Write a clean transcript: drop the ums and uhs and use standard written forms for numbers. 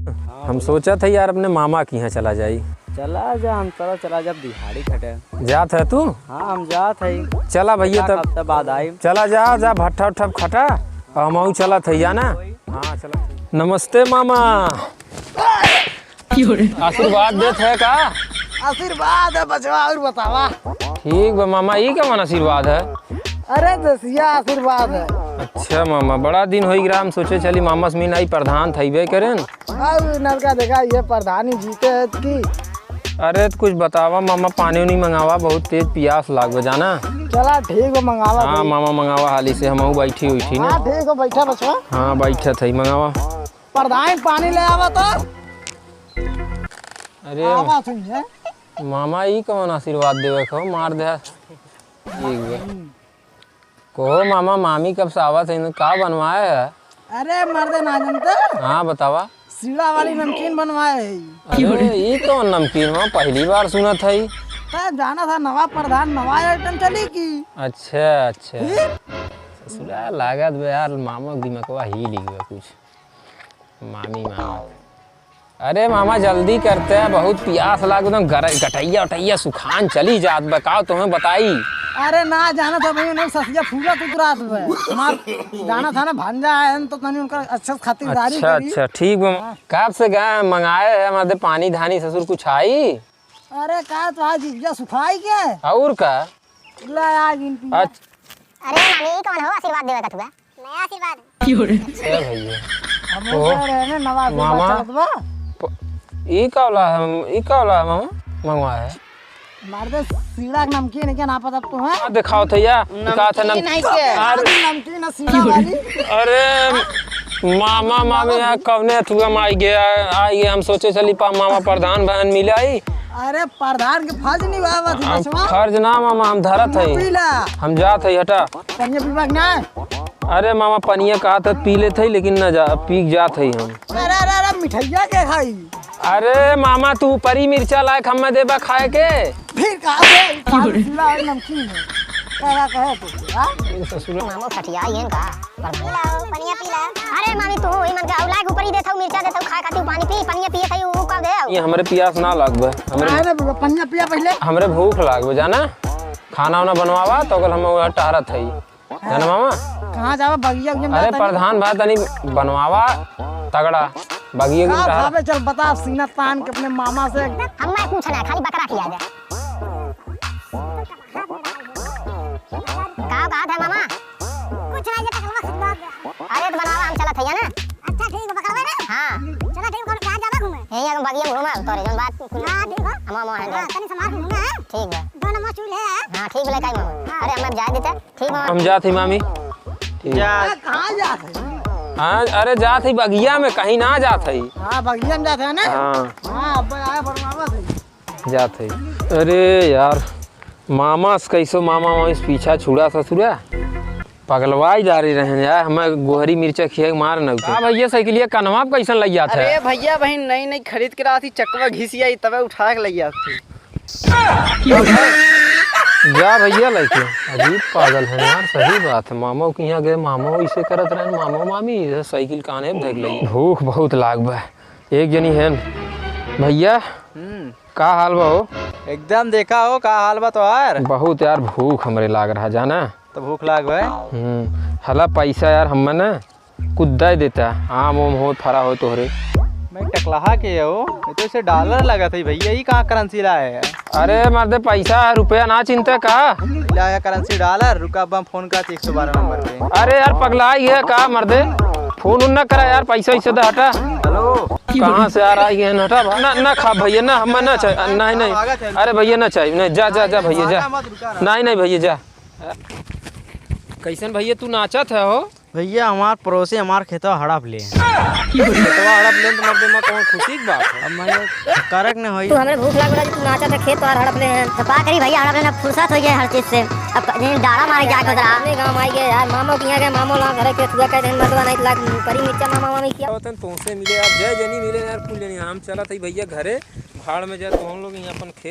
हम सोचा था यार अपने मामा के यहाँ चला जाई। चला जा, हम चला जब दिहाड़ी खटे जात है तू? हाँ हम जात है। चला भैया तब हफ्ता बाद आई। चला जा भट्ठा उठा खटा और हम चला था या ना। हाँ चला। नमस्ते मामा। आशीर्वाद देते है का? आशीर्वाद है बचवा और बतावा। ठीक बा मामा, ये क्या मन आशीर्वाद है? अरे दसिया आशीर्वाद है। अच्छा मामा, बड़ा दिन हो गया, हम सोचे चली मामा से आई प्रधान थईबे करें। अब नलका देखा ये प्रधानी जीते है की। अरे तो कुछ बतावा मामा, पानी नहीं मंगावा, बहुत तेज प्यास लाग जाना। चला ठीक है मंगावा। हाँ मामा मंगावा हाली से, हम बैठी हुई थी ना। हाँ ठीक है बैठा बचवा। हाँ बैठा थी, मंगावा। प्रधान पानी ले आवा तो। अरे आवा तुम है? मामा ई कौन आशीर्वाद देवे खो मार दे। कहो मामा, मामी कब से आवत है, का बनवाए है? अरे मर्दे ना जानते। हाँ बतावा। सीड़ा वाली नमकीन बनवाए है। अरे ये कौन नमकीन हो, पहली बार सुनत है। तब जाना था नवा प्रधान नवा आइटम चली की। अच्छा ससुरा लागत बे यार, मामा दिमागवा ही लिख कुछ। मामी मामा, अरे मामा जल्दी करते हैं, बहुत प्यास लाग एकदम गटैया उटैया सुखान चली जात। बताओ तुम्हें बताई। अरे ना जाना था भाई, उन्हें ससिया फूला तुतरात है। हमार जाना था ना भांजा है तो तनी उनका अच्छा खातिरदारी करी। अच्छा ठीक है। कब से गए मंगाए है हमारे पानी धानी ससुर कुछ आई? अरे का तो आज इज्जा सुखाई क्या और का ला आज इन। अरे मामी कौन हो आशीर्वाद देवे का तुगा? नया आशीर्वाद। अच्छा भैया हम कह रहे हैं नवा मामा। चलत बा। ई का वाला मामा मंगवाया है? मार दे सीड़ा के नमकीन है क्या ना पता तो है? दिखाओ थैया का था नमकीन नमकीन है सीड़ा वाली। अरे मामा मामी यहाँ कवने थुआ में आई गया हम सोचे चली मामा प्रधान बहन मिले आई। अरे प्रधान के फर्ज निभावा थी बचवा। फर्ज ना मामा, हम धरत है, पीला हम जात है हटा। कन्या विभाग ना। अरे मामा पनिया कहा था पी ले थे, लेकिन न जा पी जात है हम। अरे मिठाइया के खाई। अरे मामा तू परी मिर्चा लायक हमें देबा खाए के। फिर कहा सीड़ा और नमकीन है क्या कहे तो? हां ससुर मामो फटिया येन का पीला पनिया पीला। अरे मामी तू ई मन का औला के ऊपर ही देथौ मिर्चा देथौ खा खाती पानी पी पनिया पिए थई ऊ का दे। ये हमरे प्यास ना लागबे, अरे पनिया पिया पहले। हमरे भूख लागबे जाना। खाना वाना बनवावा तो कल हम वहां टहरत है जाना मामा। कहां जावा बगिया में? अरे प्रधान भाई तनी बनवावा तगड़ा बगिया के टहर। चल बता सीना तान के अपने मामा से। हम मैं पूछना खाली बकरा खिला दे। का है मामा? कुछ नहीं जब तक अरे तो बनावा हम चला थैया ना। अच्छा ठीक है बकरा ना। हां चला ठीक है, कहां जाना घूमे? यही हम बगिया घूमा तोरे जोन बात। हां ठीक है हम है तनी समार घूमना है। ठीक है दोनों मस्त है। हां ठीक है काई मामा। अरे हम जा देते ठीक है हम जात ही मामी। जा कहां जात है? हाँ अरे जात ही बगिया में, कहीं ना जात है। हां बगिया में जात है ना। हाँ अब आया बनवावा से जात है। अरे यार मामा से कैसो मामा इस पीछा छुड़ा ससुरा पगलवाई जा रही रहे यार। हमें गोहरी मिर्चा खिया मार न उठे। भैया साइकिलिया कनवा कैसन लग जाता है? अरे भैया बहन नई खरीद के रहा थी, चकवा घिसी आई तबे उठा के लग थी। जा भैया लेके अजीब पागल है यार। सही बात है, मामा के यहाँ गए मामा इसे करत रहे, मामा मामी साइकिल काने देख लगी। भूख बहुत लाग बा। एक जनी है भैया का हाल बा हो? एकदम देखा हो का हाल बा तो यार। बहुत यार भूख हमरे लाग रहा जाना। तो भूख लाग भाई। हला पैसा यार हम ना कुद्दा देता आम ओम हो फरा हो तोहरे। मैं टकलाहा के हो तो इसे डॉलर लगा था भैया, ही कहाँ करेंसी लाए है? अरे मर्दे पैसा रुपया ना चिंता का लाया करेंसी डॉलर। रुका अब फोन का 112 नंबर पे। अरे यार पगला है का मर्दे, फोन उन ना करा यार, पैसा इसे दे हटा। हेलो कहाँ से यार आई है हटा ना ना खा भैया ना, हम ना चाहिए नहीं। अरे भैया ना चाहिए नहीं, जा जा जा भैया जा। नहीं भैया जा। कैसन भैया तू नाचत है हो? भैया हमार पड़ोसी हमार खेतवा हड़प ले। खेतवा हड़प ले तो मर्दे में कौन खुशी की बात है? अब मैं करक ने होई। तू हमरे भूख लग रहा है, तू नाचा था खेत और हड़प ले हैं तो पा करी भैया हड़प लेना फुर्सत हो गया हर चीज से। अब डाड़ा मारे जाके उधर अपने गांव आई गए यार। मामो किया गए मामो ला घर के थुआ कहते हैं मर्दवा नहीं लाग परी मिर्चा मामा मामी किया तुमसे मिले आप जय जनी मिले यार फूल जनी। हम चला था भैया घरे भाड़ में जा तो हम लोग यहाँ अपन खेत